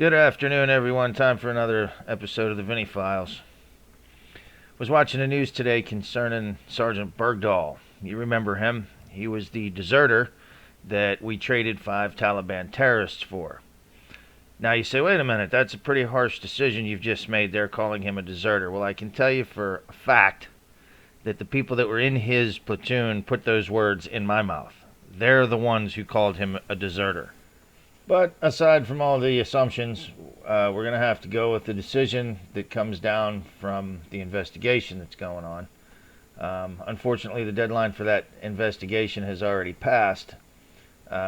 Good afternoon, everyone. Time for another episode of the Vinny Files. Was watching the news today concerning Sergeant Bergdahl. You remember him? He was the deserter that we traded 5 Taliban terrorists for. Now you say, wait a minute, that's a pretty harsh decision you've just made there, calling him a deserter. Well, I can tell you for a fact that the people that were in his platoon put those words in my mouth. They're the ones who called him a deserter. But aside from all the assumptions, we're going to have to go with the decision that comes down from the investigation that's going on. Unfortunately, the deadline for that investigation has already passed.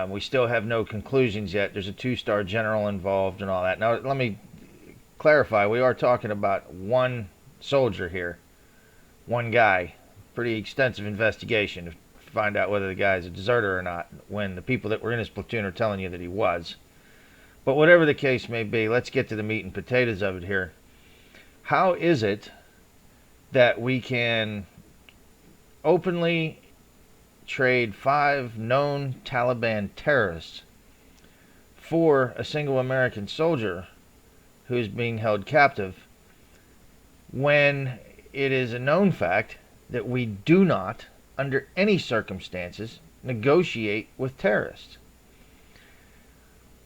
We still have no conclusions yet. There's a 2-star general involved and all that. Now, let me clarify. We are talking about one soldier here. One guy. Pretty extensive investigation to find out whether the guy is a deserter or not, when the people that were in his platoon are telling you that he was. But whatever the case may be, let's get to the meat and potatoes of it here. How is it that we can openly trade 5 known Taliban terrorists for a single American soldier who is being held captive, when it is a known fact that we do not, under any circumstances, negotiate with terrorists?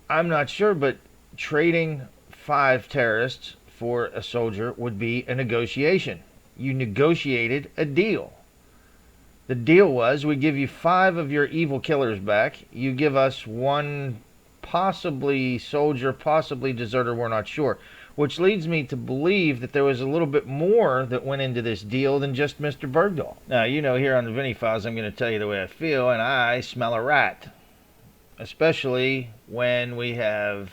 I'm not sure, but trading 5 terrorists for a soldier would be a negotiation. You negotiated a deal. The deal was, we give you 5 of your evil killers back. You give us 1 possibly soldier, possibly deserter, we're not sure. Which leads me to believe that there was a little bit more that went into this deal than just Mr. Bergdahl. Now, you know, here on the Vinny Files, I'm going to tell you the way I feel, and I smell a rat. Especially when we have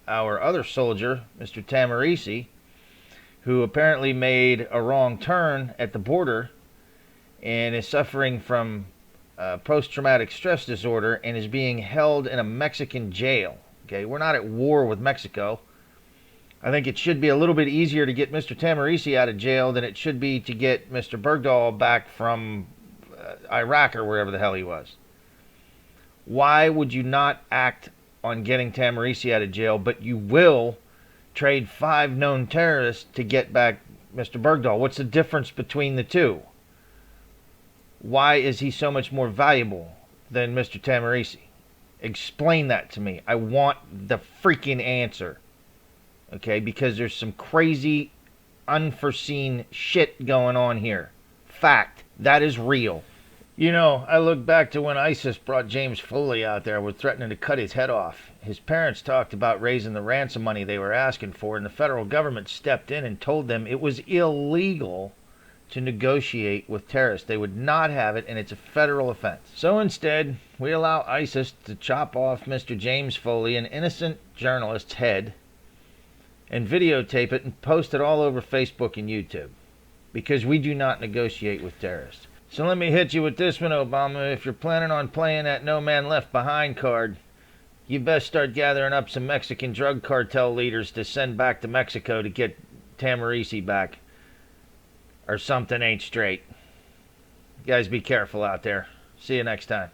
our other soldier, Mr. Tamarisi, who apparently made a wrong turn at the border and is suffering from post-traumatic stress disorder and is being held in a Mexican jail. Okay, we're not at war with Mexico. I think it should be a little bit easier to get Mr. Tamarisi out of jail than it should be to get Mr. Bergdahl back from Iraq or wherever the hell he was. Why would you not act on getting Tamarisi out of jail, but you will trade 5 known terrorists to get back Mr. Bergdahl? What's the difference between the two? Why is he so much more valuable than Mr. Tamarisi? Explain that to me. I want the freaking answer. Okay, because there's some crazy, unforeseen shit going on here. Fact. That is real. You know, I look back to when ISIS brought James Foley out there, were threatening to cut his head off. His parents talked about raising the ransom money they were asking for, and the federal government stepped in and told them it was illegal to negotiate with terrorists. They would not have it, and it's a federal offense. So instead, we allow ISIS to chop off Mr. James Foley, an innocent journalist's head, and videotape it and post it all over Facebook and YouTube, because we do not negotiate with terrorists. So let me hit you with this one, Obama. If you're planning on playing that no man left behind card, you best start gathering up some Mexican drug cartel leaders to send back to Mexico to get Tamarisi back, or something ain't straight. You guys be careful out there. See you next time.